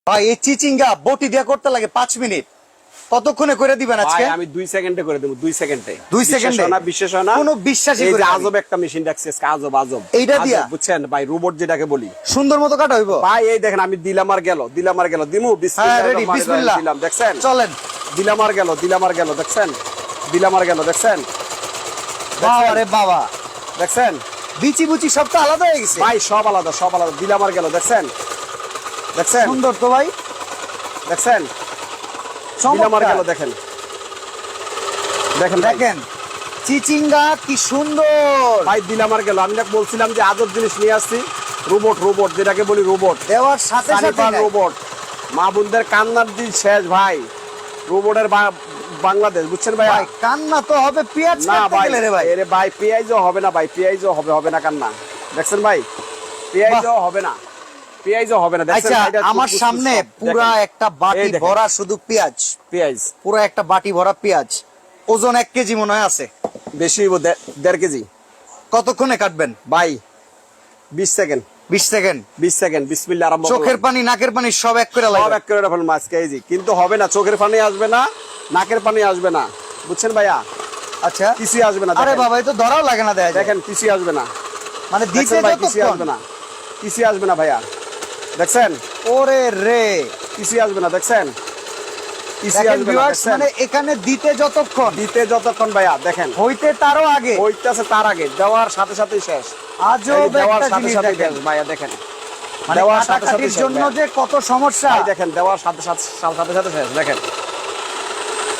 ভাই এই চিচিঙ্গা বটি দিয়া করতে লাগে 5 মিনিট, কতক্ষণে করে দিবেন আজকে? ভাই আমি 2 সেকেন্ডে করে দেব, 2 সেকেন্ডে। 2 সেকেন্ডে না বিশ্বাস হয় না, কোনো বিশ্বাসই এই করে যে না। আজব একটা মেশিন রাখছি আজকে, আজব আজব এইটা দিয়া বুঝছেন ভাই, রোবট যেটাকে বলি, সুন্দর মতো কাটা হইবো ভাই। এই দেখেন আমি দিলাম আর গেল দিমু, হ্যাঁ রেডি, বিসমিল্লাহ দিলাম, দেখছেন? চলেন। দিলাম আর গেল দেখছেন, দিলাম আর গেল দেখছেন, বাবা রে বাবা, দেখছেন বিচি বুচি সব তো আলাদা হয়ে গেছে ভাই, সব আলাদা সব আলাদা। দিলাম আর গেল দেখছেন, দেখছেন সুন্দর তো ভাই, দেখছেন, দিলাম আর গেল চমৎকার। দেখেন, দেখেন ভাই। দেখেন চিচিঙ্গা কি সুন্দর ভাই দিলাম আর গেল। আমি না বলছিলাম যে আজব জিনিস নিয়ে আসছি, রোবট যেটাকে বলি, রোবট দেওয়ার সাথে সাথে নাই। রোবট। মা বোনদের কান্নার দিন শেষ ভাই, রোবটের বাংলাদেশ, বুঝছেন ভাই? ভাই কান্না তো হবে, পেঁয়াজ না কাটতে ভাই, গেলে রে ভাই। এরে ভাই পেঁয়াজও হবে না ভাই, পেঁয়াজও হবে না কান্না, দেখছেন ভাই? পেঁয়াজও হবে না, পেঁয়াজও হবে না, দেখছেন? আচ্ছা এটা আমার টুকটুক সামনে সব, পুরা দেখেন। একটা বাটি এই দেখেন। ভরা শুধু পেঁয়াজ, পেঁয়াজ পুরো একটা বাটি ভরা পেঁয়াজ, ওজন 1 কেজি মনে হয় আছে। বেশি হইব, 1.5 কেজি। কতক্ষণে কাটবেন ভাই 20 সেকেন্ড, 20 সেকেন্ড। 20 সেকেন্ড, বিসমিল্লাহ আরম্ভ করলাম। চোখের পানি নাকের পানি সব এক করে সব লাগবে। এক করে ফেলবো আজকে, এই যে। কিন্তু হবে না, চোখের পানি আসবে না, নাকের পানি আসবে না, বুঝছেন ভাইয়া? আচ্ছা কিছুই আসবে না। আরে দেখেন, বাবা এই তো ধরাও লাগে না, দেখা যায়। দেখেন কিছুই আসবে না, মানে দিতে দেখছেন ভাই? কিছুই যতক্ষণ আসবে না, কিছুই আসবে না ভাইয়া, দেখছেন? ওরে রে, কিছুই আসবে না, দেখছেন? কিছুই দেখেন আসবে না, ভিউয়ার্স, দেখছেন? মানে এখানে দিতে যতক্ষণ দিতে যতক্ষণ ভাইয়া, দেখেন হইতে তারও আগে ওইটাছে তার আগে, দেওয়ার সাথে সাথেই শেষ। আজব এই যে দেওয়ার একটা সাথে জিনিস সাথে দেখেন। শেষ ভাইয়া, দেখেন মানে দেওয়ার সাথে সাথে কাটাকাটির শেষ জন্য ভাইয়া। যে কত সমস্যা। ভাই দেখেন, দেওয়ার সাথে সাথে শেষ, দেখেন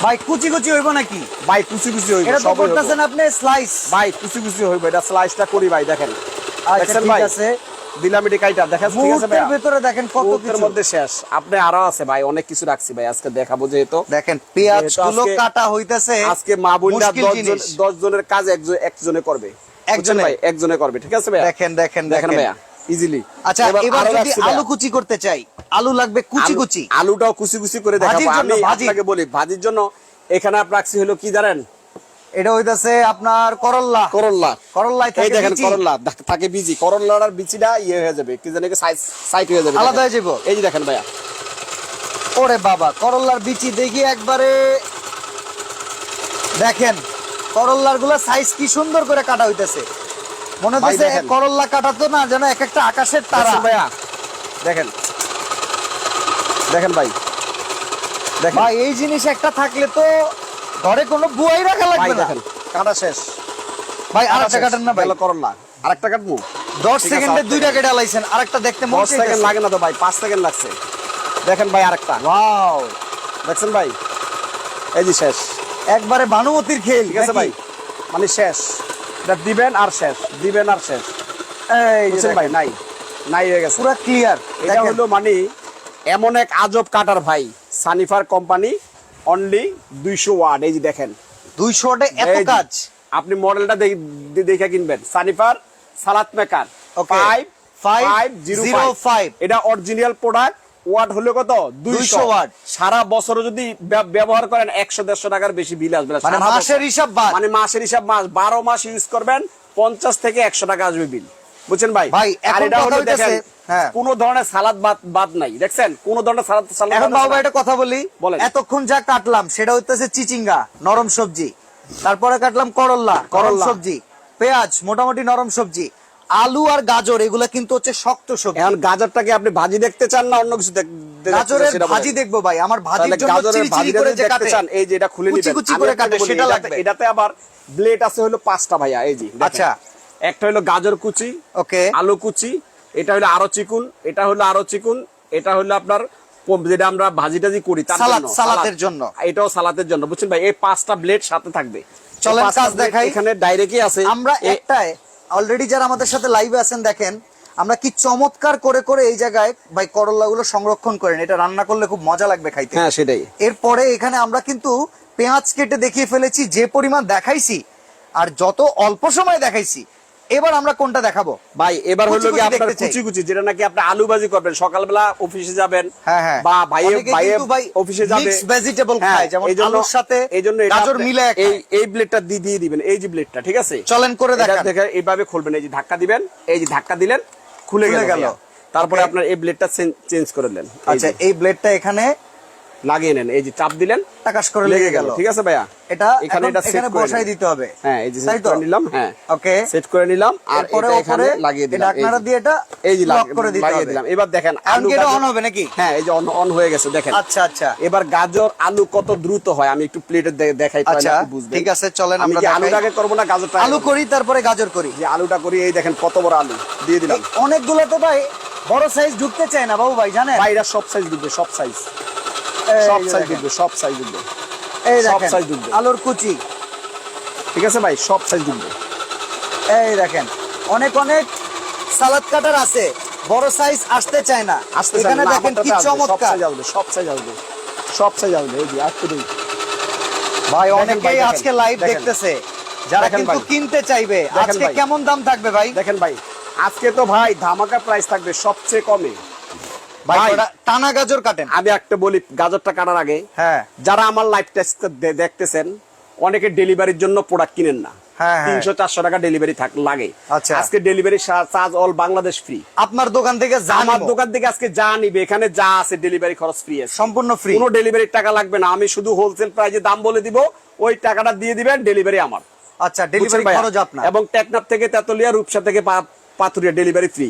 ভাই কুচি কুচি হইব নাকি? ভাই কুচি হইব, এটা তো সবই হইব করতেছেন আপনি স্লাইস। ভাই, কুচি হইব, এটা স্লাইসটা করি ভাই, দেখেন আচ্ছা দেখছেন ঠিক ভাই? আছে, দিলাম এটি কাইটা, দেখেন ঠিক আছে মুহূর্তের ভাইয়া? ভিতরে দেখেন কত মুহূর্তের কিছু। মধ্যে শেষ। আপনি আরো আছে ভাই, অনেক কিছু রাখছি ভাই, আজকে দেখাবো যেহেতু। দেখেন পেঁয়াজ যেহেতু গুলো আজকে- কাটা হইতেছে, আজকে মা বোনরা মুশকিল জিনিস। 10 জনের কাজ একজনে করবে, বুঝছেন ভাই? একজনে করবে, ঠিক আছে ভাইয়া? দেখেন দেখেন দেখেন দেখেন ভাইয়া, ইজিলি। আচ্ছা এবার যদি আলু কুচি করতে চাই, আলু লাগবে কুচি কুচি। আলুটাও কুচি করে দেখাবো ভাজির জন্য, আমি ভাজি। আপনাকে বলি। ভাজির জন্য এখানে আপনার রাখছি হলো কি জানেন? এটা হইতাছে আপনার করল্লা। করল্লাই এই থাকে দেখেন, বিচি। করল্লা থাকে বিচি, করল্লার বিচিটা ইয়ে হয়ে যাবে, কি জানি সাইড হয়ে যাবে, আলাদা দেখেন। হয়ে যাবো। এই যে দেখেন ভাইয়া, ওরে বাবা, করল্লার বিচি দেখি একবারে। দেখেন করল্লার গুলা সাইজ কি সুন্দর করে কাটা হইতেছে, মনে ভাই হচ্ছে দেখেন। করল্লা কাটা তো না, যেন এক একটা আকাশের তারা। দেখছেন ভাইয়া? দেখেন দেখেন ভাই, দেখেন ভাই এই জিনিস একটা থাকলে তো ঘরে কোনো বুয়াই রাখা ভাই, লাগবে না। দেখেন কাটা শেষ ভাই আরেকটা কাটেন না ভাই, গেল করল্লা, আরেকটা কাটবো। 10 ঠিক আছে, সেকেন্ডে আরেকটা 2টা কেটে আলাইছেন, আরেকটা দেখতে মন 10 সেকেন্ড চাইতেছে। লাগে না তো ভাই, 5 সেকেন্ড লাগছে। দেখেন ভাই আরেকটা, ওয়াও, দেখছেন ভাই? এই যে শেষ, একবারে ভানুমতির খেল, ঠিক আছে ভাই? মানে শেষ, এটা দিবেন আর শেষ, দিবেন আর শেষ, এই যে বুঝছেন দেখেন, ভাই? নাই হয়ে গেছে। পুরো ক্লিয়ার। এটা হলো মানে এমন এক আজব কাটার ভাই, সানিফার কোম্পানি, অনলি 200 ওয়াট। এই যে দেখেন 200 ওয়াটে এত এই যে, কাজ। আপনি মডেলটা দেখে কিনবেন, সানিফার সালাত মেকার Okay. 5505। এটা অরিজিনাল প্রোডাক্ট। ওয়াট হলো কত? 200 ওয়াট। সারা বছর যদি ব্যবহার করেন 100-150 টাকার বেশি বিল আসবে না। মানে সারা মাসের বছর। হিসাব বাদ। মানে মাসের হিসাব, 12 মাস ইউজ করবেন, 50 থেকে 100 টাকা আসবে বিল, বুঝছেন ভাই? ভাই, আর এখন এটা কথা হলো হইতেছে, দেখেন, হ্যাঁ। কোন ধরনের সালাদ বাদ নাই, দেখছেন? কোন ধরনের সালাদ এখন বাদ বাবা নাই। একটা কথা বলি, বলেন। এতক্ষণ যা কাটলাম সেটা হইতেছে চিচিঙ্গা, নরম সবজি। তারপরে কাটলাম করল্লা, নরম করল্লা। সবজি, পেঁয়াজ মোটামুটি নরম সবজি, আলু আর গাজর এগুলা কিন্তু হচ্ছে শক্ত সবজি। এখন গাজরটাকে আপনি ভাজি দেখতে চান না অন্য কিছু দেখতে চান? গাজরের সেটা বলেন। ভাজি দেখবো ভাই, আমার ভাজির তাহলে জন্য গাজরের চিরি চিরি ভাজিটা করে যদি যে দেখতে কাটে, চান, এই যে এটা খুলে কুচি নিবেন। কুচি আমি করে আপনাকে কাটে, বলি, সেটা এটাতে- লাগবে। এটাতে আবার ব্লেড আছে হলো 5টা ভাইয়া, এই যে দেখেন। আচ্ছা। একটা হলো গাজর কুচি, ওকে, আলু কুচি, এটা হলো আরো চিকুন, এটা হলো আরো চিকুন, এটা হলো আপনার যেটা আমরা ভাজি টাজি করি তার সালাদ, জন্য, সালাদের জন্য। এটাও সালাদের জন্য, বুঝছেন ভাই? এই 5টা ব্লেড সাথে থাকবে। চলেন এই 5টা কাজ blade দেখাই। এখানে ডাইরেক্টই আছে। আমরা একটাই অলরেডি যারা আমাদের সাথে লাইভে আছেন দেখেন, আমরা কি চমৎকার করে করে এই জায়গায় ভাই করল্লা গুলো সংরক্ষণ করেন, এটা রান্না করলে খুব মজা লাগবে খাইতে। হ্যাঁ সেটাই। এরপরে এখানে আমরা কিন্তু পেঁয়াজ কেটে দেখিয়ে ফেলেছি, যে পরিমাণ দেখাইছি আর যত অল্প সময় দেখাইছি। এবার আমরা কোনটা দেখাবো ভাই? এবার হলো কুচি কি কুচি আপনার দেখতে চাই। কুচি কুচি, যেটা নাকি আপনি আলু ভাজি করবেন, সকালবেলা অফিসে যাবেন, হ্যাঁ, হ্যাঁ। বা ভাইয়ে অনেকে ভাইয়ে কিন্তু ভাই অফিসে যাবে, mixed vegetable হ্যাঁ, খায়, যেমন এইজন্য- আলুর সাথে এইজন্য এটা গাজর আপনি- মিলে এই ব্লেডটা দিয়ে দিবেন, এই যে ব্লেডটা, ঠিক আছে? চলেন করে এটা দেখান। দেখে এইভাবে খুলবেন, এই যে ধাক্কা দিবেন, এই যে ধাক্কা দিলেন, খুলে খুলে গেল গেল। তারপরে Okay. আপনার এই ব্লেডটা চেঞ্জ করে নেন। আচ্ছা এই ব্লেডটা এখানে লাগিয়ে নেন, এই যে চাপ দিলেন টাকাশ করে লেগে গেল। ঠিক আছে ভাইয়া, এটা এখানে এটা এখানে সেট করে বসাই নিন। দিতে হবে। হ্যাঁ এই যে তাই সেট তো? করে নিলাম, হ্যাঁ ওকে সেট করে নিলাম। আর এরপরে এটা এখানে উপরে লাগিয়ে এটা দিলাম, আপনারা দিয়ে এটা এই যে লক করে দিতে লাগিয়ে হবে। দিলাম। এবার দেখেন এখন আলু কি এটা গাজর- অন হবে নাকি? হ্যাঁ এই যে অন হয়ে গেছে দেখেন। আচ্ছা আচ্ছা এবার গাজর আলু কত দ্রুত হয় আমি একটু প্লেটে দেখাই, তাহলে আচ্ছা আপনি বুঝবেন। ঠিক আছে চলেন আমি আমরা কি দেখাই। আলুটাকে করবো না গাজরটা? আলু করি তারপরে গাজর করি। যে আলুটা করি, এই দেখেন কত বড় আলু দিয়ে দিলাম। অনেকগুলো তো ভাই বড় সাইজ ঢুকতে চায় না বাবু ভাই, জানেন? বাইরা সব সাইজ ঢুকবে, সব সাইজ, এই সব যে সাইজ দেখেন। ঢুকবে, সব সাইজ ঢুকবে। এই সব দেখেন size ঢুকবে। আলুর কুচি, ঠিক আছে ভাই, সব সাইজ ঢুকবে। এই দেখেন অনেক অনেক সালাদ কাটার আছে, বড় সাইজ আসতে চায় না। আসতে চান এখানে না, দেখেন আমারটাতে কি আসবে, সব চমৎকার সাইজ আসবে, সব সাইজ আসবে, সব সাইজ আসবে। এই যে একটু দিন ভাই, দেখেন অনেকেই ভাই, দেখেন, আজকে লাইভ দেখেন। দেখতেছে, যারা দেখেন কিন্তু ভাই। কিনতে চাইবে। দেখেন আজকে ভাই। কেমন দাম থাকবে ভাই? দেখেন ভাই, আজকে তো ভাই ধামাকা প্রাইস থাকবে সবচেয়ে কমে। ভাই ভাই, ওটা টানা গাজর কাটেন। আমি একটা বলি, গাজরটা কাটার আগে হ্যাঁ যারা আমার লাইভ টেস্ট দেখতেছেন, অনেকে ডেলিভারির জন্য প্রোডাক্ট কিনেন না, হ্যাঁ, হ্যাঁ। 300-400 টাকা ডেলিভারি লাগে। আচ্ছা। আজকে delivery charge all Bangladesh free. আপনার দোকান থেকে আমার দোকান থেকে আজকে যা নিবে, এখানে যা আছে ডেলিভারি খরচ ফ্রি আছে, সম্পূর্ণ ফ্রি। কোনো ডেলিভারির টাকা লাগবে না। আমি শুধু হোলসেল প্রাইসে দাম বলে দিব, ওই টাকাটা দিয়ে দিবেন, ডেলিভারি আমার। আচ্ছা ডেলিভারি বুঝছেন ভাইয়া? খরচ আপনার। এবং টেকনাফ থেকে তেতুলিয়া, রূপসা থেকে পাথুরিয়া ডেলিভারি ফ্রি।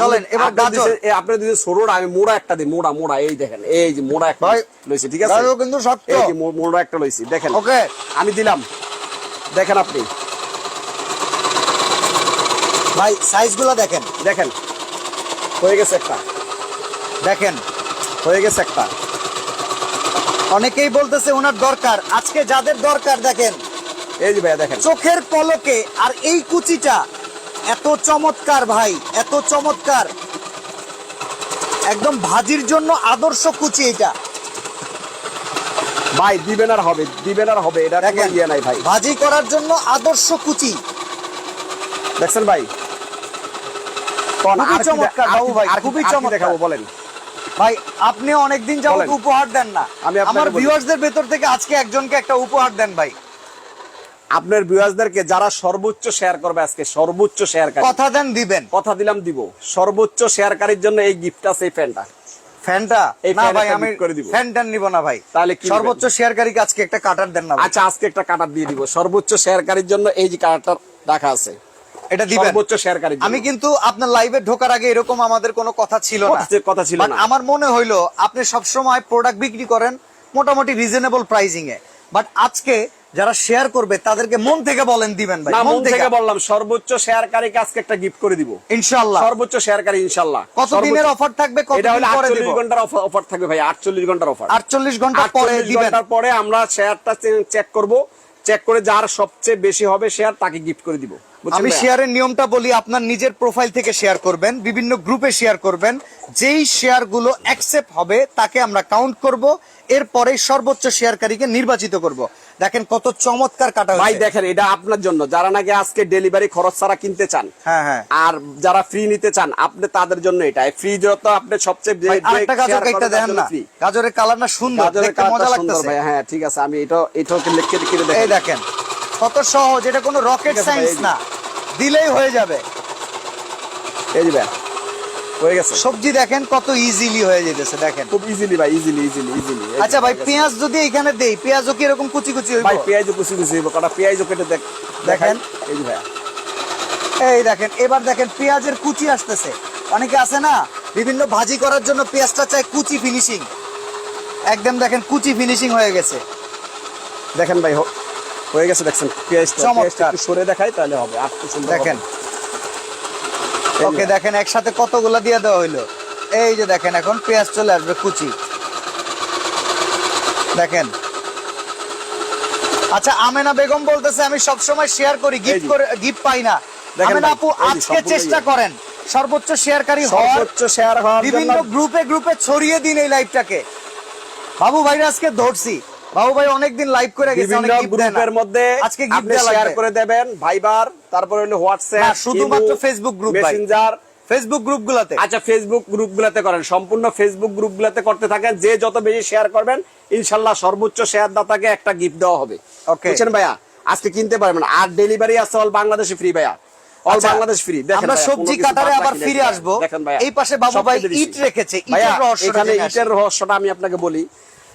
চলেন, এবার গাজর। আপনার দিকে সরোড়া, আমি মোড়া একটা দিই, মোড়া এই দেখেন, এই যে মোড়া একটা ভাই, লইছি, ঠিক আছে? গাজর কিন্তু শক্ত। এই যে মোড়া একটা লইছি, দেখেন। ওকে আমি দিলাম, দেখেন আপনি, ভাই সাইজগুলো দেখেন, দেখেন হয়ে গেছে একটা, দেখেন হয়ে গেছে একটা। অনেকেই বলতেছে ওনার দরকার, আজকে যাদের দরকার দেখেন এই যে ভাইয়া দেখেন, চোখের পলকে। আর এই কুচিটা এত চমৎকার ভাই, এত চমৎকার, একদম ভাজির জন্য আদর্শ কুচি এটা। ভাই দিবেন আর হবে, দিবেন আর হবে, এটা কোনো দেখেন ইয়ে নাই ভাই। ভাজি করার জন্য আদর্শ কুচি। দেখছেন ভাই? খুবই চমৎকার বাবু ভাই, খুবই চমৎকার। দেখাবো বলেন। ভাই আপনি অনেকদিন যাবত বলেন। উপহার দেন না, আমি আপনাকে আমার বলি। ভিউয়ার্সদের ভেতর থেকে আজকে একজনকে একটা উপহার দেন ভাই। আপনার ভিউয়ার্সদেরকে যারা সর্বোচ্চ শেয়ার করবে, আজকে সর্বোচ্চ শেয়ারকারী, কথা দেন দিবেন। কথা দিলাম দিব, সর্বোচ্চ শেয়ারকারীর জন্য এই গিফট আছে, এই ফ্যানটা। ফ্যানটা এই না ফ্যান ভাই, একটা আমি gift করে দিব। ফ্যানটা নিব না ভাই। তাহলে কি সর্বোচ্চ শেয়ারকারীকে আজকে একটা কাটার দেন না ভাই। আচ্ছা আজকে একটা কাটার দিয়ে দিব, সর্বোচ্চ শেয়ারকারীর জন্য এই যে কাটারটা রাখা আছে, এটা দিবেন। সর্বোচ্চ শেয়ারকারীর জন্য। আমি কিন্তু আপনার লাইভে ঢোকার আগে এরকম আমাদের কোনো কথা ছিল না, কথা ছিল But না। আমার মনে হইলো আপনি সব সময় প্রোডাক্ট বিক্রি করেন মোটামুটি রিজনেবল প্রাইসিং এ, বাট আজকে যারা শেয়ার করবে তাদেরকে মন থেকে বলেন দিবেন ভাই, না, মন মন থেকে বললাম, সর্বোচ্চ শেয়ারকারীকে আজকে একটা গিফট করে দিব ইনশাআল্লাহ। সর্বোচ্চ শেয়ারকারী ইনশাআল্লাহ। কত দিনের অফার থাকবে, কত এটা দিন হলো পরে 48 দিব? ঘন্টার অফার থাকবে ভাই, 48 ঘন্টার অফার। 48 ঘন্টা পরে 48 দিবেন। ঘন্টার পরে আমরা শেয়ারটা চেক করব, চেক করে যার সবচেয়ে বেশি হবে শেয়ার, তাকে গিফট করে দিব। বুঝছেন আমি ভাইয়া? শেয়ারের নিয়মটা বলি, আপনার নিজের প্রোফাইল থেকে শেয়ার করবেন, বিভিন্ন গ্রুপে শেয়ার করবেন, যেই শেয়ার গুলো অ্যাকসেপ্ট হবে তাকে আমরা কাউন্ট করব, এরপরে সর্বোচ্চ শেয়ারকারীকে নির্বাচিত করব। দেখেন কত চমৎকার কাটা ভাই হয়েছে। দেখেন, এটা আপনার জন্য, যারা নাকি আজকে ডেলিভারি খরচ ছাড়া কিনতে চান, হ্যাঁ হ্যাঁ আর যারা ফ্রি নিতে চান, আপনি তাদের জন্য এটা ফ্রি। যত আপনি সবচেয়ে ভাই, আরেকটা গাজর কেকটা দেখেন না, গাজরের কালার না সুন্দর, দেখতে মজা লাগতেছে। ভাই হ্যাঁ ঠিক আছে, আমি এটাকে লিখে লিখে এই দেখেন। দেখেন কত সহজ, এটা কোনো রকেট ঠিক আছে ভাই, সায়েন্স এই যে। না, দিলেই হয়ে যাবে। এই যে ভাই হয়ে গেছে, সবজি দেখেন কত ইজিলি হয়ে যেতেছে, দেখেন। খুব ইজিলি ভাই, ইজিলি। আচ্ছা ভাই, পেঁয়াজ যদি এখানে দেই, পেঁয়াজও কি এরকম কুচি কুচি হইব? ভাই পেঁয়াজও কুচি কুচি হইব, কাটা পেঁয়াজও কেটে দেখেন। দেখেন। এই যে ভাই, এই দেখেন, এবার দেখেন পেঁয়াজের কুচি আসতেছে। অনেকে আছে না বিভিন্ন ভাজি করার জন্য পেঁয়াজটা চাই কুচি ফিনিশিং, একদম দেখেন কুচি ফিনিশিং হয়ে গেছে। দেখেন ভাই হয়ে গেছে, দেখছেন পেঁয়াজটা চমৎকার। একটু সরে দেখাই তাহলে হবে, আর তো সুন্দর দেখেন হবে। ওকে, দেখেন একসাথে কতগুলা দিয়ে দেওয়া হইলো। এই যে দেখেন এখন পেঁয়াজ চলে আসবে কুচি, দেখেন। আচ্ছা আমেনা বেগম বলতেছে আমি সব সময় শেয়ার করি, গিফট করে গিফট পাই না। দেখেন আমেনা ভাই, আপু এই যে আজকে সম্পূর্ণ চেষ্টা ইয়ে। করেন সর্বোচ্চ শেয়ারকারী হওয়ার, সর্বোচ্চ শেয়ার হওয়ার বিভিন্ন জন্য গ্রুপে গ্রুপে ছড়িয়ে দিন এই লাইভটাকে। বাবু ভাইরা আজকে ধরছি, বাবু ভাই অনেকদিন লাইভ করে গেছে, বিভিন্ন অনেক গিফট দেন গ্রুপের মধ্যে আজকে গিফট আপনি দেয়া শেয়ার লাগবে। করে দেবেন, ভাইবার, তারপরে হলো না, হোয়াটসঅ্যাপ, শুধুমাত্র ফেসবুক গ্রুপ ভাই, মেসেঞ্জার। ফেসবুক গ্রুপগুলোতে। আচ্ছা ফেসবুক গ্রুপগুলোতে করেন, সম্পূর্ণ ফেসবুক গ্রুপগুলোতে করতে থাকেন। যে যত বেশি শেয়ার করবেন, ইনশাআল্লাহ সর্বোচ্চ শেয়ার দাতাকে একটা গিফট দেওয়া হবে। Okay. বুঝছেন ভাইয়া? আজকে কিনতে পারবেন, আর ডেলিভারি আছে অল বাংলাদেশে ফ্রি ভাইয়া। অল আচ্ছা, বাংলাদেশ ফ্রি। দেখেন আমরা ভাইয়া, সবজি কোনো কিছু কাটারে বাদ আবার রাখি নাই। ফিরে আসবো। দেখেন ভাইয়া, এই পাশে বাবু সব ভাই কেটে দিছি। ইট রেখেছে, ভাইয়া, ইটের রহস্যটা এখানে জেনে আসি। ইটের রহস্যটা আমি আপনাকে বলি।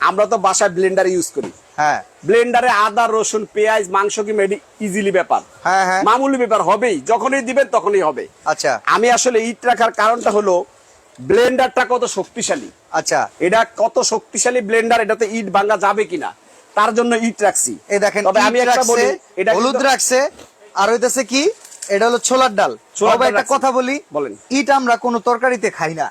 আমরা তো বাসায় ব্লেন্ডার ইউজ করি। হ্যাঁ ব্লেন্ডারে আদা রসুন পেঁয়াজ মাংস কি মেডি ইজিলি ব্যাপার, হ্যাঁ হ্যাঁ মামুলি ব্যাপার হবেই, যখনই দিবেন তখনই হবে। আচ্ছা আমি আসলে ইট রাখার কারণটা হলো ব্লেন্ডারটা কত শক্তিশালী, আচ্ছা এটা কত শক্তিশালী ব্লেন্ডার, এটাতে ইট ভাঙা যাবে কিনা তার জন্য ইট রাখছি। এই দেখেন তবে ইট আমি একটা রাখছে, বলি, এটা হলুদ কিন্তু- রাখছে, আর হইতেছে কি, এটা হলো ছোলার ডাল। ছোলার বাবা ডাল একটা রাখছে। কথা বলি, বলেন। ইট আমরা কোনো তরকারিতে খাই না।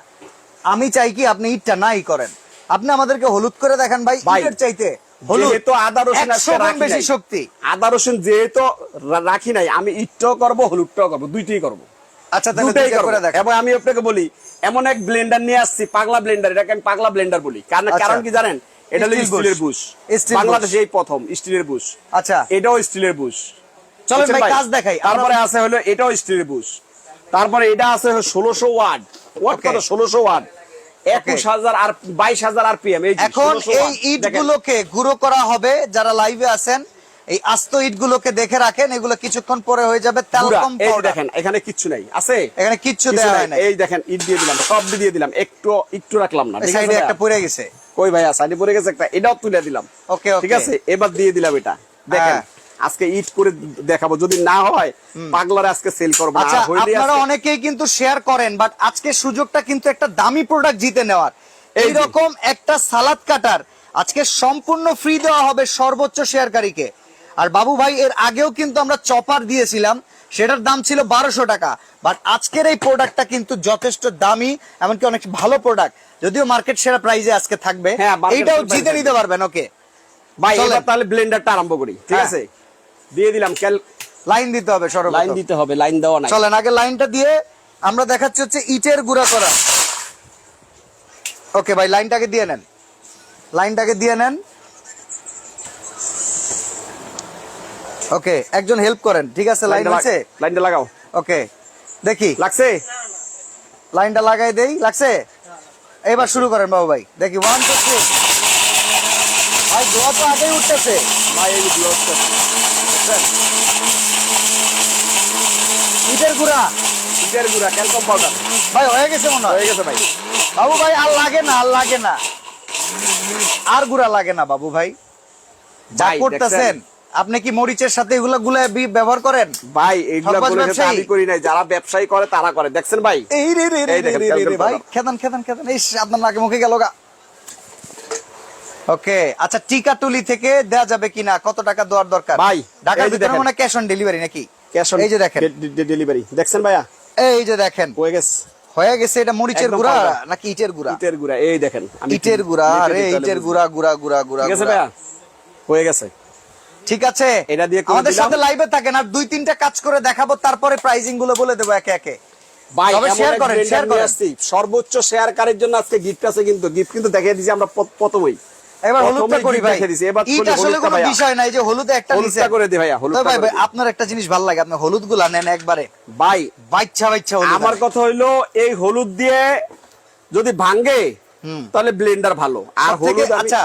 আমি চাই কি আপনি ইটটা নাই করেন, আপনি আমাদেরকে হলুদ করে দেখেন ভাই, ভাই, ইটের চাইতে হলুদ যেহেতু আদা রসুন 100 আজকে গুণ রাখি বেশি নাই, শক্তি। আদা রসুন যেহেতু রাখি নাই, আমি ইটটাও করবো হলুদটাও করবো, দুইটাই করবো। আচ্ছা তাহলে দুটাই দুইটা করবো। করে দেখেন। এবং আমি আপনাকে বলি, এমন এক ব্লেন্ডার নিয়ে আসছি, পাগলা ব্লেন্ডার, এটাকে আমি পাগলা ব্লেন্ডার বলি। কারণ আচ্ছা। কারণ কি জানেন, এটা হলো Steel স্টিলের bush। বুশ, Steel বাংলাদেশে এই প্রথম স্টিলের বুশ। আচ্ছা এটাও স্টিলের বুশ। চলেন বুঝছেন ভাই কাজ দেখাই। তারপরে আছে হলো এটাও স্টিলের বুশ। তারপরে এটা আছে 1600 ওয়াট, ওয়াট Okay. কত 1600 ওয়াট, 21000 আর 22000 আরপিএম। এই যে এখন 1600 এই ওয়াট। ইট দেখেন, গুলোকে গুঁড়ো করা হবে। যারা লাইভে আছেন এই আস্ত ইট গুলোকে দেখে রাখেন, এগুলো কিছুক্ষণ পরে হয়ে যাবে গুঁড়া। তেলকম এই যে পাউডার। দেখেন, এখানে কিচ্ছু নাই, আছে এখানে কিচ্ছু কিছু দেওয়া নাই। হয় না। এই দেখেন ইট দিয়ে দিলাম, সব দিয়ে দিলাম, একটু একটু রাখলাম না, ঠিক আছে সাইডে ভাইয়া? একটা পড়ে গেছে। কই ভাইয়া, সাইডে পড়ে গেছে একটা, এটাও তুলে দিলাম। ওকে ওকে ঠিক আছে, এবার দিয়ে দিলাম এটা। দেখেন হ্যাঁ। আজকে ইট করে দেখাবো, যদি না হয় পাগলারে আজকে সেল করবো না। আচ্ছা আর হইলে আপনারা আজকে- অনেকেই কিন্তু শেয়ার করেন, বাট আজকে সুযোগটা কিন্তু একটা দামি প্রোডাক্ট জিতে নেওয়ার। এই যে। এইরকম একটা সালাদ কাটার আজকে সম্পূর্ণ ফ্রি দেওয়া হবে সর্বোচ্চ শেয়ারকারীকে। আর বাবু ভাই এর আগেও কিন্তু আমরা চপার দিয়েছিলাম, সেটার দাম ছিল 1200 টাকা। বাট আজকের এই প্রোডাক্টটা কিন্তু যথেষ্ট দামি, এমনকি অনেক ভালো প্রোডাক্ট, যদিও মার্কেট সেরা প্রাইজে আজকে থাকবে। হ্যাঁ, market এইটাও সেরা জিতে price নিতে পারবেন। ওকে ভাই, চলেন। এবার তাহলে ব্লেন্ডারটা আরম্ভ করি, ঠিক হ্যাঁ। আছে? দিয়ে দিলাম, লাইন দিতে হবে লাইন সর্বপ্রথম। দিতে হবে, লাইন দেওয়া নাই। চলেন আগে লাইনটা দিয়ে আমরা দেখাচ্ছি হচ্ছে ইটের গুঁড়া করা। ওকে ভাই লাইনটাকে দিয়ে নেন, লাইনটাকে দিয়ে নেন। ওকে একজন হেল্প করেন, ঠিক আছে? লাইন আছে, লাইনটা লাগাও। ওকে দেখি লাগছে? লাইনটা লাগাই দেই। লাগছে? এবার শুরু করেন বাবু ভাই, দেখি 1 2 3। ভাই ধোয়া তো আগেই উঠতেছে। ভাই এই যে ইটের গুঁড়া ইটের গুঁড়া, ক্যালকম পাউডার ভাই হয়ে গেছে মনে হয়। হয়ে গেছে ভাই। বাবু ভাই আর লাগে না, আর লাগে না, আর গুঁড়া লাগে না বাবু ভাই। যা ভাই, করতেছেন আপনি কি মরিচের সাথে এগুলো গুলা ব্যবহার করেন? ভাই এইগুলা ঠকবাজ বলে ব্যবসায়ী? আমি করি নাই, যারা ব্যবসায়ী করে তারা করে, দেখছেন ভাই? এই রে রে রে এই দেখেন, রে রে রে calcium ভাই powder। খেদান খেদান খেদান, এই আপনার নাকে মুখে গেল গা। ওকে আচ্ছা, টিকাটুলি থেকে দেয়া যাবে কিনা, কত টাকা দেওয়ার দরকার? ভাই, ঢাকার এই যে ভিতরে দেখেন। মনে ক্যাশ অন ডেলিভারি নাকি? ক্যাশ অন এই যে দেখেন, ডেলিভারি, দেখছেন ভাইয়া? এই যে দেখেন হয়ে গেছে হয়ে গেছে। এটা মরিচের একদম গুঁড়া powder। নাকি ইটের গুঁড়া? ইটের গুঁড়া, এই দেখেন আমি ইটের গুঁড়া, মেপে আরে দিই তাহলে ইটের বুঝবেন। গুঁড়া গুঁড়া গুঁড়া গুঁড়া ঠিক আছে গুঁড়া। ভাইয়া, হয়ে গেছে। ঠিক আছে, এটা দিয়ে করে আমাদের দিলাম। সাথে লাইভে থাকেন, আর 2-3টা কাজ করে দেখাবো, তারপরে প্রাইজিং গুলো বলে দেবো একে একে। ভাই তবে এমন share এক করেন, blender share নিয়ে করেন। আসছি, সর্বোচ্চ শেয়ারকারীর জন্য আজকে গিফট আছে, কিন্তু গিফট কিন্তু দেখিয়ে দিয়েছি আমরা প্রথমেই। এবার হলুদটা প্রথমেই করি gift ভাই। দেখিয়ে দিয়েছি, এবার ইট করি আসলে হলুদটা কোনো ভাইয়া। বিষয় নাই যে হলুদে একটা হলুদটা নিছেন। করে দে ভাইয়া, তো হলুদটা ভাই করে ভাই দে। আপনার একটা জিনিস ভালো লাগে, আপনি হলুদ গুলা নেন একবারে, ভাই বাচ্চা বাচ্চা হলুদ। আমার কথা হইলো, এই হলুদ দিয়ে যদি ভাঙে তাহলে ব্লেন্ডার ভালো, আর হলুদ আমি- আচ্ছা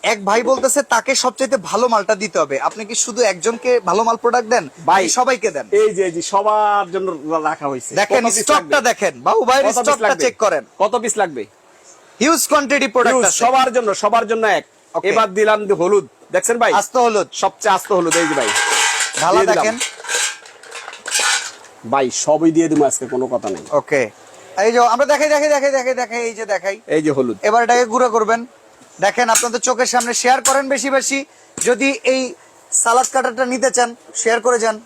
এক ভাই বলতেছে তাকে সবচেয়ে ভালো মালটা দিতে হবে। আপনি কি শুধু একজনকে ভালো মাল প্রোডাক্ট দেন ভাই, নাকি সবাইকে দেন? এই যে সবার জন্য রাখা হয়েছে। দেখেন কত piece স্টকটা লাগবে? দেখেন, বাবু ভাইয়ের কত piece স্টকটা লাগবে? চেক করেন। কত পিস লাগবে? হিউজ কোয়ান্টিটি প্রোডাক্ট Huge, আছে। সবার জন্য এক। Okay. এবার দিলাম হলুদ, দেখছেন ভাই? আস্ত হলুদ সবচেয়ে আস্ত হলুদ, এই যে ভাই ঢালা দিয়ে দিলাম। দেখেন। ভাই সবই দিয়ে দিব আজকে, কোনো কথা নেই। ওকে এই যে আমরা দেখাই দেখাই দেখাই দেখাই দেখাই, এই যে দেখাই। এই যে হলুদ, এবার এটাকে গুঁড়ো করবেন। দেখেন আপনাদের চোখের সামনে, শেয়ার করেন বেশি বেশি। যদি এই সালাদ কাটারটা নিতে চান শেয়ার করে যান।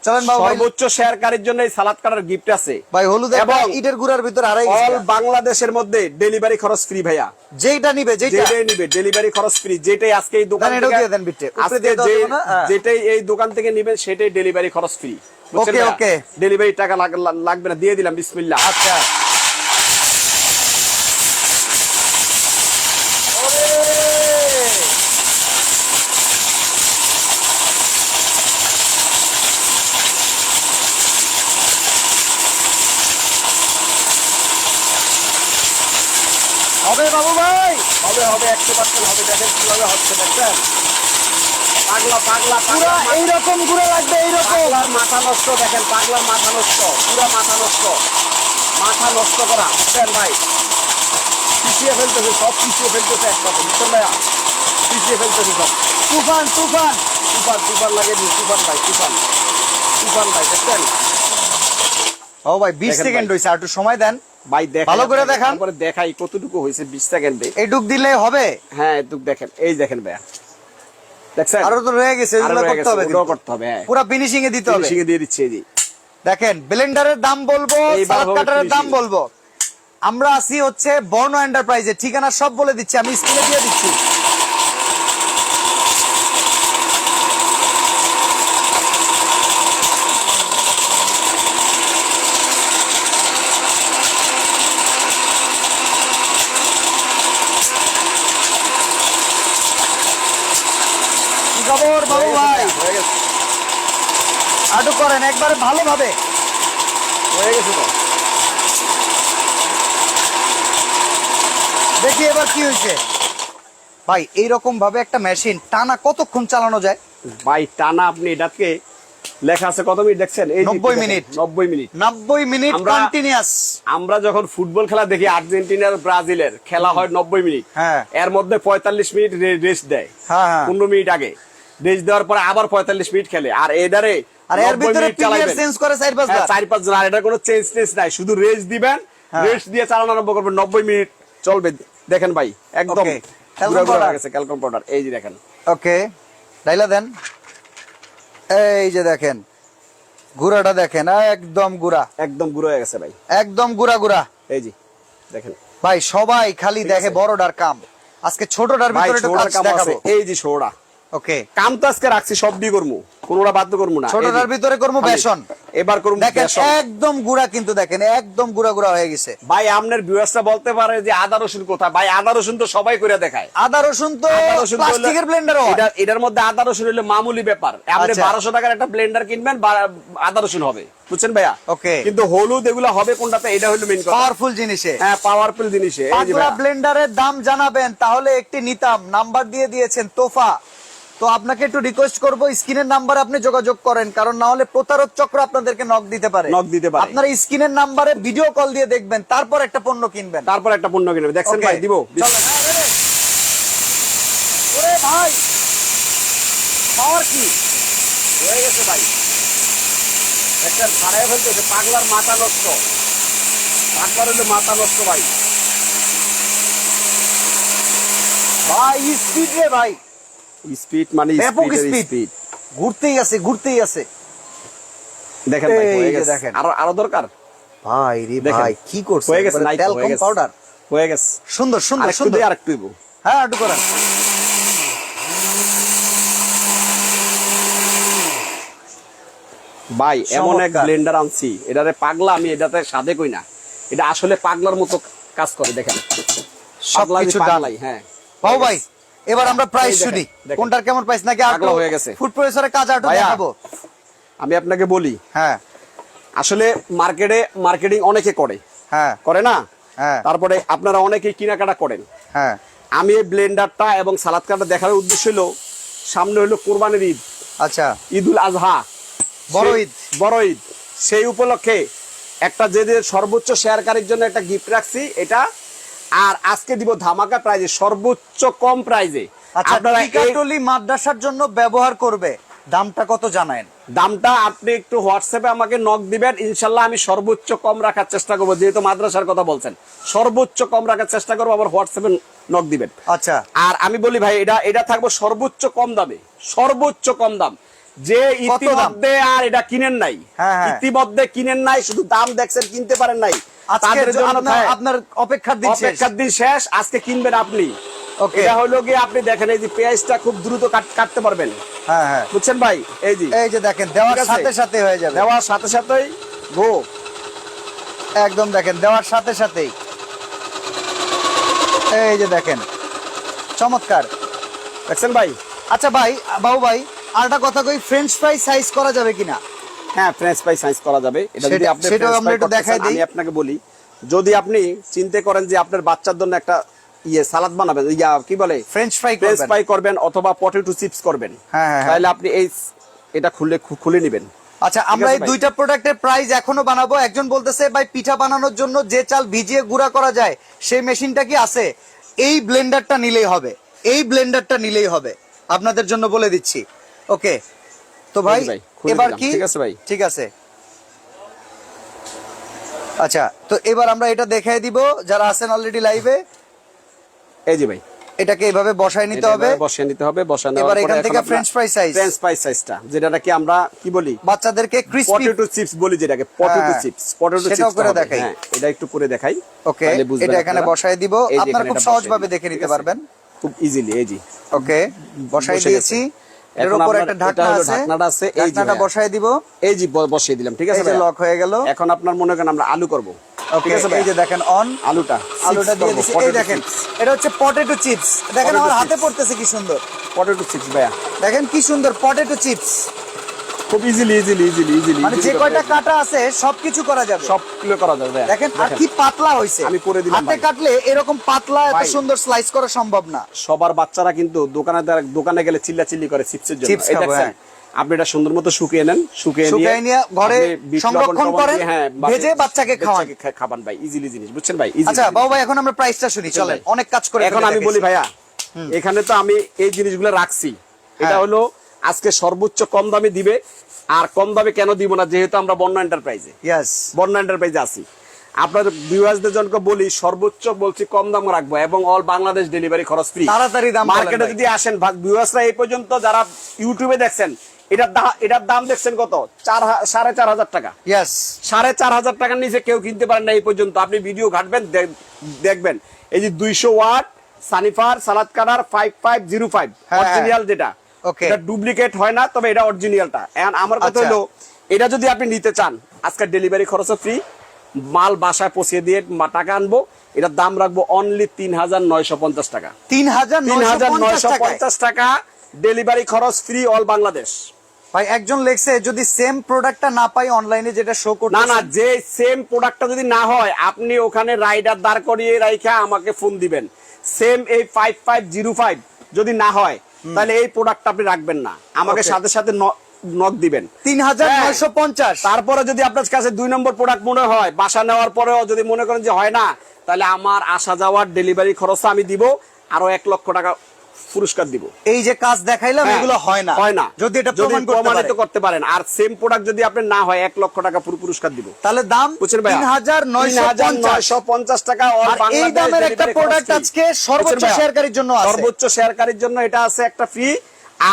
চলেন বাবু ভাই, সর্বোচ্চ শেয়ারকারীর জন্য এই সালাদ কাটার গিফট আছে ভাই হলুদ এবং এবং ইটের গুঁড়ার ভিতর আড়াই অল বাংলাদেশের মধ্যে ডেলিভারি খরচ ফ্রি ভাইয়া। যেইটা নিবে যেইটা যেটাই নিবে ডেলিভারি খরচ ফ্রি, যেটাই আজকে এই দোকান দেন, এটাও থেকে দিয়ে দেন বিটে। উপরে আজকে দিয়ে দেওয়া যে যাবে না? হ্যাঁ। যেটাই এই দোকান থেকে নেবেন সেটাই ডেলিভারি খরচ ফ্রি। Okay, okay. ডেলিভারি টাকা লাগবে না, দিয়ে দিলাম, বিসমিল্লাহ। আচ্ছা হবে বাবু ভাই, হবে 100% হবে। দেখেন কিভাবে হচ্ছে, দেখছেন? পাগলা পাগলা পুরো পাগলা এইরকম গুঁড়া লাগবে, এইরকম। পাগলার মাথা নষ্ট, দেখেন পাগলার মাথা নষ্ট, পুরো মাথা নষ্ট, মাথা নষ্ট করা, বুঝছেন ভাই? পিছিয়ে ফেলতেছে, সব পিছিয়ে ফেলতেছে একসাথে, বুঝছেন ভাইয়া? পিছিয়ে ফেলতেছে সব। তুফান তুফান। তুফান তুফান লাগে, তুফান ভাই, তুফান তুফান ভাই, দেখছেন ও ভাই 20 দেখেন সেকেন্ড ভাই। হইছে, আর একটু সময় দেন। ভাই? দেখাই ভালো করে আপনাকে, দেখান। তারপরে দেখাই কতটুকু হয়েছে 20 সেকেন্ডে। এইটুক দিলে হবে? হ্যাঁ এটুক দেখেন, এই দেখেন ভাইয়া, দেখছেন? আরো তো রয়ে গেছে, আরো ওগুলো রয়ে করতে গেছে, হবে, ওগুলো করতে হবে, হ্যাঁ। পুরো ফিনিশিং এ দিতে হবে। ফিনিশিং এ দিয়ে দিচ্ছি, এই যে। দেখেন ব্লেন্ডারের দাম বলবো, এইবার সালাদ হবে কাটারের দাম finishing। বলবো। আমরা আছি হচ্ছে বর্ণ এন্টারপ্রাইজে, ঠিকানা সব বলে দিচ্ছি, আমি স্ক্রিনে দিয়ে দিচ্ছি। কি খবর বাবু ভাই? হয়ে গেছে, আটু করেন একবারে ভালোভাবে। হয়ে গেছে তো। দেখি এবার কি হয়েছে ভাই। এইরকম ভাবে একটা মেশিন টানা কতক্ষণ চালানো যায়? ভাই টানা আপনি এটাকে লেখা আছে কত মিনিট দেখছেন? এই 90 মিনিট। 90 মিনিট। 90 মিনিট আমরা- কন্টিনিউয়াস। আমরা যখন ফুটবল খেলা দেখি, আর্জেন্টিনার ব্রাজিলের খেলা হয় 90 মিনিট, হ্যাঁ। এর মধ্যে 45 মিনিট রেস্ট দেয়, হ্যাঁ, হ্যাঁ। 15 মিনিট আগে রেস্ট দেওয়ার পরে আবার 45 মিনিট খেলে। আর এদারে আর এর ভিতরে প্লেয়ার চেঞ্জ করে 4-5 বার। 4-5 জন, আর এটা কোনো চেঞ্জ নাই, শুধু রেস্ট দিবেন, হ্যাঁ। রেস্ট দিয়ে চালানো আরম্ভ করবেন, 90 মিনিট চলবে। দেখেন ভাই একদম Okay, গুঁড়া calcium গুঁড়া powder। হয়ে গেছে, ক্যালকুম পাউডার, এই যে দেখেন। ওকে, ডাইলা দেন। এই যে দেখেন গুড়াটা দেখেন, একদম গুড়া, একদম গুঁড়ো হয়ে গেছে ভাই, একদম গুড়া গুড়া। এই যে দেখেন ভাই সবাই খালি ঠিক দেখে আছে। বড়টার কাম, আজকে ছোটটার ভাই, ভিতরে একটু ছোড়ার কাজ কাম আছে, দেখাবো। এই যে ছোড়া ওকে, কাম তো আজকে রাখছি, সব দিয়ে করবো, কোনোটা বাধ্য করবো না। এই যে, ছোটটার ভিতরে করবো খালি। বেসন। এবার করবো দেখেন বেসন। একদম গুড়া, কিন্তু দেখেন একদম গুড়া গুড়া হয়ে গেছে। ভাই আপনার ভিউয়ার্সরা বলতে পারে যে আদা রসুন কোথায়? ভাই আদা রসুন তো সবাই করে দেখায়। আদা রসুন তো আদা রসুন তো প্লাস্টিকের হলো- ব্লেন্ডারও এটার মধ্যে আদা রসুন হলো মামুলি ব্যাপার। আপনি আচ্ছা। 1200 টাকার একটা ব্লেন্ডার কিনবেন, আদা রসুন হবে, বুঝছেন ভাইয়া? Okay. কিন্তু হলুদ এগুলো হবে কোনটাতে? এটা হলো মেইন কথা। পাওয়ারফুল জিনিসে। হ্যাঁ পাওয়ারফুল জিনিস। এই যে পাতলা ভাইয়া, ব্লেন্ডারের দাম জানাবেন, তাহলে একটি নিতাম। নাম্বার দিয়ে দিয়েছেন তোফা, তো আপনাকে একটু রিকোয়েস্ট করবো স্ক্রিনের নাম্বারে আপনি যোগাযোগ করেন, কারণ না হলে প্রতারক চক্র আপনাদেরকে নক দিতে পারে। নক দিতে পারে। আপনারা স্ক্রিনের নাম্বারে ভিডিও কল দিয়ে দেখবেন, তারপর একটা পণ্য কিনবেন। তারপর একটা পণ্য কিনবে, দেখছেন Okay, ভাই? দিব চলেন। হ্যাঁ, ready? ওরে ভাই পাওয়ার কি হয়ে গেছে ভাই, একটা ছাড়াই ফেলতেছে, পাগলার মাথা নষ্ট, পাগলার হলো মাথা নষ্ট ভাই। ভাই, স্পিড রে ভাই, স্পিড মানে ব্যাপক স্পিড। স্পিড, ঘুরতেই আছে ঘুরতেই আছে। দেখেন ভাই, এই হয়ে যে গেছে। দেখেন। আরো দরকার? ভাই রে দেখেন। ভাই কি করছে, হয়ে গেছে, নাই তো, হয়ে ট্যালকম গেছে। পাউডার। হয়ে গেছে, সুন্দর সুন্দর আরেকটু সুন্দর। দিয়ে আরেকটু দিব। হ্যাঁ একটু করেন। ভাই এমন এক চমৎকার। ব্লেন্ডার আনছি, এটারে পাগলা, আমি এটাতে সাদে কই না, এটা আসলে পাগলার মতো কাজ করে। দেখেন পাগলামি সবকিছু ডাল। পাগলাই, হ্যাঁ। বাবু ভাই এবার আমরা প্রাইস এই দেখেন, শুনি, দেখেন। কোনটার কেমন প্রাইস, নাকি পাগলা হয়ে গেছে। ফুড প্রসেসরের কাজ আটু ভাইয়া, দেখাবো? আমি আপনাকে বলি, হ্যাঁ আসলে মার্কেটিং অনেকে করে হ্যাঁ করে না, হ্যাঁ তারপরে আপনারা অনেকেই কেনাকাটা করেন। হ্যাঁ। আমি এই ব্লেন্ডারটা এবং সালাদ কাটা দেখার উদ্দেশ্য হলো, সামনে হলো কোরবানির ঈদ, আচ্ছা, ঈদুল আজহা, বড় ঈদ। বড় ঈদ, সেই উপলক্ষে একটা যে সর্বোচ্চ শেয়ারকারীর জন্য একটা গিফট রাখছি এটা। আর আজকে দিব ধামাকা প্রাইজে, সর্বোচ্চ কম প্রাইজে। আচ্ছা, আপনারা এই টিকাটলি মাদ্রাসার জন্য ব্যবহার করবে, দামটা কত জানেন? দামটা আপনি একটু হোয়াটসঅ্যাপে আমাকে নক দিবেন, ইনশাল্লাহ আমি সর্বোচ্চ কম রাখার চেষ্টা করবো। যেহেতু মাদ্রাসার কথা বলছেন, সর্বোচ্চ কম রাখার চেষ্টা করবো, আবার হোয়াটসঅ্যাপে নক দিবেন। আচ্ছা, আর আমি বলি ভাই, এটা থাকবো সর্বোচ্চ কম দামে, সর্বোচ্চ কম দাম। যে কত দাম? ইতিমধ্যে আর এটা কিনেন নাই, হ্যাঁ, হ্যাঁ। ইতিমধ্যে কিনেন নাই, শুধু দাম দেখছেন, কিনতে পারেন নাই, আজকে তাদের জন্য আপনার অপেক্ষার দিন শেষ। অপেক্ষার দিন শেষ, আজকে কিনবেন আপনি। ওকে। এটা হলো গিয়ে আপনি দেখেন, এই যে পেঁয়াজটা খুব দ্রুত কাটতে পারবেন, হ্যাঁ হ্যাঁ, বুঝছেন ভাই? এই যে এই যে দেখেন দেওয়ার ঠিক আছে? সাথে সাথে হয়ে যাবে, দেওয়ার সাথে সাথেই গো, একদম দেখেন দেওয়ার সাথে সাথেই। এই যে দেখেন চমৎকার। দেখছেন ভাই? আচ্ছা ভাই, বাবু ভাই আরেকটা কথা কই, ফ্রেঞ্চ ফ্রাই সাইজ করা যাবে কিনা? হ্যাঁ ফ্রেঞ্চ ফ্রাই সাইজ করা যাবে। এটা যদি আপনি সেটাও ফ্রেঞ্চ আমরা ফ্রাই একটু করতে দেখাই চান, দিই। আমি আপনাকে বলি, যদি আপনি চিন্তা করেন যে আপনার বাচ্চার জন্য একটা ইয়ে সালাদ বানাবেন, ইয়া কি বলে ফ্রেঞ্চ ফ্রাই ফ্রেঞ্চ করবেন। ফ্রাই করবেন অথবা পটেটো চিপস করবেন, হ্যাঁ, হ্যাঁ, হ্যাঁ। তাহলে আপনি এই এটা খুলে নেবেন। আচ্ছা, আমরা আছে এই ভাই? দুইটা প্রোডাক্টের প্রাইস এখনো বানাবো। একজন বলতেছে ভাই পিঠা বানানোর জন্য যে চাল ভিজিয়ে গুঁড়া করা যায় সেই মেশিনটা কি আছে? এই ব্লেন্ডারটা নিলেই হবে, এই ব্লেন্ডারটা নিলেই হবে, আপনাদের জন্য বলে দিচ্ছি। ওকে, তো ভাই এই যে ভাই, খুলে এবার দিলাম, কি? ঠিক আছে ভাই? ঠিক আছে। আচ্ছা, তো এবার আমরা এটা দেখাই দিব যারা আছেন অলরেডি লাইভে। এই যে ভাই, এটাকে এভাবে বসায় নিতে হবে। বসিয়ে নিতে হবে, বসানো এবার এখান থেকে French fry size, French fry সাইজটা যেটাকে আমরা কি বলি, বাচ্চাদেরকে ক্রিসপি পটেটো চিপস বলি, যেটাকে পটেটো চিপস, পটেটো সেটাও চিপস করে দেখাই। হ্যাঁ, এটা একটু করে দেখাই। ওকে, এটা এখানে বসায় দিব, এই যে আপনারা এখানে খুব এটা সহজ বসায় ভাবে দিলাম, দেখে ঠিক নিতে আছে? পারবেন। খুব ইজিলি, এই যে ওকে, বসাই বসে দিয়েছি। গেছে। এর এখন উপর আপনার একটা এটা ঢাকনা হলো আছে, ঢাকনাটা আছে, এই যে ঢাকনাটা ভাইয়া। বসায় দিব। এই যে বসিয়ে দিলাম, ঠিক আছে এই যে ভাইয়া? লক হয়ে গেল। এখন আপনার মনে করেন আমরা আলু করব, ওকে, ঠিক আছে এই ভাইয়া? যে দেখেন অন, আলুটা দিয়ে দিছি। এই দেখেন, এটা হচ্ছে পটেটো চিপস। দেখেন Potato আমার হাতে chips। পড়তেছে কি সুন্দর, পটেটো চিপস ভাইয়া, দেখেন কি সুন্দর পটেটো চিপস। খুব ইজিলি মানে যে কয়টা কাটা আছে সবকিছু করা যাবে, সব কিলো করা যাবে ভাইয়া। দেখেন আর কি পাতলা হইছে। আমি করে দিলাম হাতে ভাই। কাটলে এরকম পাতলা এত ভাই। সুন্দর স্লাইস করা সম্ভব না। সবার বাচ্চারা কিন্তু দোকানে গেলে চিল্লাচিল্লি করে চিপসের জন্য। চিপস এই খাবো, দেখছেন? হ্যাঁ। আপনি এটা সুন্দর মতো শুকিয়ে নেন, শুকিয়ে নিয়ে ঘরে আপনি বিট লবণ সংরক্ষণ টবণ করেন, দিয়ে, হ্যাঁ, ভেজে বাচ্চাকে খাওয়ান। খাবান ভাই, ইজিলি জিনিস, বুঝছেন ভাই? easy আচ্ছা জিনিস। বাবু ভাই, এখন আমরা প্রাইসটা শুনি, চলেন। ভাই। অনেক কাজ করে এখন ফেলে আমি দেখেছি। বলি ভাইয়া, এখানে তো আমি এই জিনিসগুলো রাখছি, এটা হ্যাঁ। হলো আজকে সর্বোচ্চ কম দামে দিবে। আর কম দামে কেন দিব না, যেহেতু আমরা বন্যা এন্টারপ্রাইজে ইয়েস, আছি। আপনার ভিউয়ার্সদের জন্য বলি, সর্বোচ্চ বলছি কম দাম রাখবো এবং অল বাংলাদেশ ডেলিভারি খরচ ফ্রি। তাড়াতাড়ি দাম বলেন মার্কেটে ভাই। যদি আসেন, ভিউয়ার্সরা এই পর্যন্ত যারা ইউটিউবে দেখছেন, এটার দাম দেখছেন কত? 4,500 টাকা। ইয়েস, 4,500 টাকার নিচে কেউ কিনতে পারেন না এই পর্যন্ত। আপনি ভিডিও ঘাটবেন, দেখবেন এই যে 200 ওয়াট সানিফার সালাদ কাটার 5505 হ্যাঁ, অরিজিনাল, যেটা Okay. এটা ডুপ্লিকেট হয় না, তবে এটা অরিজিনালটা। এখন আমার কথা আচ্ছা। হলো, এটা যদি আপনি নিতে চান, আজকে ডেলিভারি খরচও ফ্রি, মাল বাসায় পৌঁছে দিয়ে টাকা আনবো। এটার দাম রাখবো অনলি 3,950 টাকা। 3,950 টাকা ডেলিভারি খরচ ফ্রি, অল বাংলাদেশ। ভাই একজন লেখছে যদি সেম প্রোডাক্টটা না পাই অনলাইনে যেটা শো করতে, না, যে সেম প্রোডাক্টটা যদি না হয়, আপনি ওখানে রাইডার দাঁড় করিয়ে রাইখা আমাকে ফোন দিবেন। সেম এই 5505 যদি না হয়, তাহলে এই প্রোডাক্টটা আপনি রাখবেন না, আমাকে Okay. সাথে সাথে নক দিবেন। 3,950। তারপরে যদি আপনার কাছে 2 নম্বর প্রোডাক্ট মনে হয়, বাসা নেওয়ার পরেও যদি মনে করেন যে হয় না, তাহলে আমার আসা যাওয়ার ডেলিভারি খরচ আমি দিব, আরো 1 লক্ষ টাকা পুরস্কার দিব। এই যে কাজ দেখাইলাম হ্যাঁ, এগুলো হয় না, যদি এটা প্রমাণিত করতে পারেন। আর সেম প্রোডাক্ট যদি আপনি না হয়, 1 লক্ষ টাকা পুরস্কার দিব। তাহলে দাম বুঝছেন ভাই? 3,950 টাকা। আর এই দামের একটা প্রোডাক্ট আজকে সর্বোচ্চ শেয়ারকারীর জন্য আছে। সর্বোচ্চ শেয়ারকারীর জন্য এটা আছে একটা ফ্রি,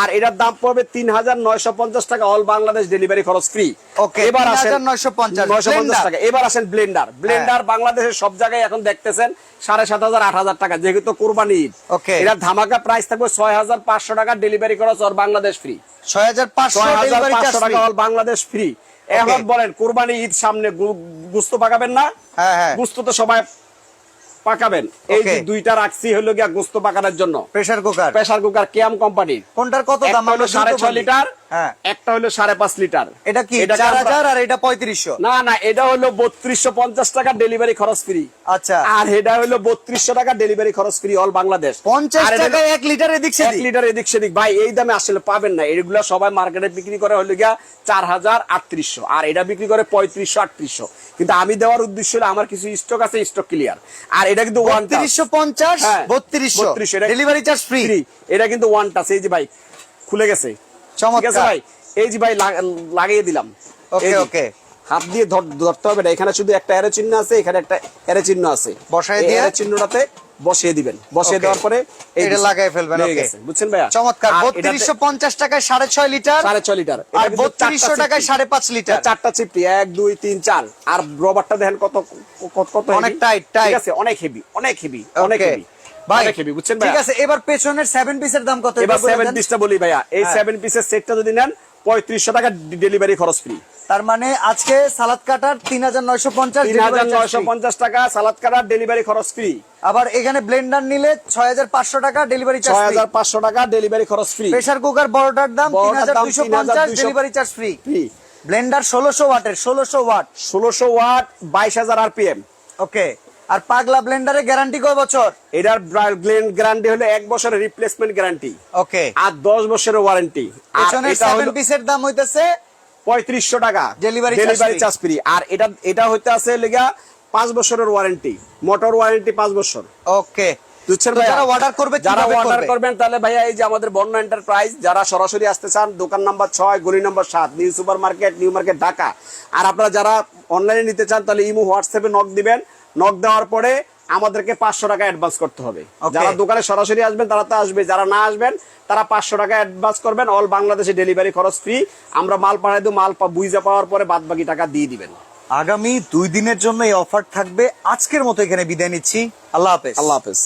আর এটার দাম পড়বে 3,950 টাকা, অল বাংলাদেশ ডেলিভারি খরচ ফ্রি। ওকে, এবার আসেন 3,950 টাকা। এবার আসেন ব্লেন্ডার বাংলাদেশের সব জায়গায় এখন দেখতেছেন 7,500 8,000 টাকা, যেহেতু কোরবানি ঈদ। ওকে, এটা ধামাকা প্রাইস থাকবে 6,500 টাকা ডেলিভারি খরচ, all Bangladesh free. 6,500 delivery charge টাকা অল বাংলাদেশ ফ্রি। এখন বলেন, কোরবানি ঈদ সামনে, গুস্ত পাকাবেন না? হ্যাঁ, হ্যাঁ, গুস্ত তো সবাই পাকাবেন। এই যে Okay. দুইটা রাখছি হলো গিয়া গোস্ত পাকানোর জন্য। প্রেসার কুকার, প্রেসার কুকার কেয়াম কোম্পানির। কোনটার কত দাম? একটা হলো 6.5 লিটার, হ্যাঁ, একটা হলো 5.5 লিটার। এটা কি 4,000 আর এটা 3,500? না, এটা হলো 3250 টাকা ডেলিভারি খরচ ফ্রি। আচ্ছা, আর এটা হলো 3200 টাকা ডেলিভারি খরচ ফ্রি, অল বাংলাদেশ। 50 আর এটা টাকায় 1 লিটার এদিক 1 সেদিক। লিটার এদিক সেদিক ভাই, এই দামে আসলে পাবেন না। এগুলা সবাই মার্কেটে বিক্রি করে হলো গিয়া 4,3800, আর এটা বিক্রি করে 3500-3800। কিন্তু আমি দেওয়ার উদ্দেশ্য হলো আমার কিছু স্টক আছে, স্টক ক্লিয়ার। আর এটা কিন্তু 3,350, হ্যাঁ, 3200 এটা ডেলিভারি চার্জ ফ্রি। এটা কিন্তু ওয়ান টাচ। এই যে ভাই খুলে গেছে, ঠিক আছে চমৎকার ভাই? এই যে ভাই লাগিয়ে দিলাম। ওকে, এই যে, ওকে, হাত দিয়ে ধরতে হবে না, এখানে শুধু একটা এরো চিহ্ন আছে, এখানে একটা এরো চিহ্ন আছে, বসায় এই দিয়ে এরো চিহ্নটাতে বসিয়ে দিবেন। বসিয়ে Okay. দেওয়ার পরে এই এটা যে লাগাই ফেলবেন। লেগে ওকে, গেছে, বুঝছেন ভাইয়া? চমৎকার। আর এটাতে 3250 টাকায় 6.5 লিটার, 6.5 লিটার, আর এটা কিন্তু 3200 টাকায় 5.5 লিটার। চারটা চিপটি, 1 2 3 4। আর রবারটা দেখেন কত অনেক heavy। টাইট, ঠিক আছে, অনেক হেভি, অনেক হেভি, অনেক Okay. হেভি ভাই, অনেক হেভি, বুঝছেন ঠিক ভাইয়া? আছে, এবার পেছনের 7 পিসের দাম কত? এবার বলে 7 দেন। পিসটা বলি ভাইয়া, এই হ্যাঁ। 7 পিসের সেটটা যদি নেন 3500 টাকা ডেলিভারি খরচ ফ্রি। তার মানে আজকে সালাদ কাটার 3,950, 3,950 টাকা সালাদ কাটার ডেলিভারি খরচ ফ্রি। আবার এখানে ব্লেন্ডার নিলে 6,500 টাকা ডেলিভারি চার্জ ফ্রি। 6,500 টাকা ডেলিভারি খরচ ফ্রি। প্রেসার কুকার বড়টার দাম বড়টার দাম 3,250, delivery charge free. Free. Blender 1600 ওয়াটের, 1600 ওয়াট, 1600 ওয়াট, 22,000 আরপিএম। ওকে। আর পাগলা ব্লেন্ডারে গ্যারান্টি কয় বছর? এটার গ্যারান্টি হলো 1 বছরের রিপ্লেসমেন্ট গ্যারান্টি ওকে। আর 10 বছরের ওয়ারেন্টি। আর পেছনে এটা 7 হলো পিসের দাম হইতেছে 3500 টাকা Delivery চার্জ ফ্রি। আর এটা হইতে আছে লেগা 5 বছরের ওয়ারেন্টি, মোটর ওয়ারেন্টি 5 বছর। ওকে। বুঝছেন তো ভাইয়া? যারা অর্ডার করবে যারা কিভাবে অর্ডার করবে? করবেন তাহলে ভাইয়া এই যে আমাদের বন্যা এন্টারপ্রাইজ, যারা সরাসরি আসতে চান, দোকান নাম্বার 6, গলি number 7, new super market, new market, Dhaka. আর আপনারা যারা অনলাইনে নিতে চান তাহলে ইমো হোয়াটসঅ্যাপে নক দিবেন। নক দেওয়ার পরে আমাদেরকে 500 টাকা অ্যাডভান্স করতে হবে। Okay. যারা দোকানে সরাসরি আসবেন তারা তো আসবে, যারা না আসবেন তারা 500 টাকা অ্যাডভান্স করবেন। অল বাংলাদেশে ডেলিভারি খরচ ফ্রি। আমরা মাল পাঠাই দেব, মাল বুঝে পাওয়ার পরে বাদ বাকি টাকা দিয়ে দিবেন। আগামী 2 দিনের জন্য এই অফার থাকবে। আজকের মতো এখানে বিদায় নিচ্ছি। আল্লাহ হাফেজ। আল্লাহ হাফেজ।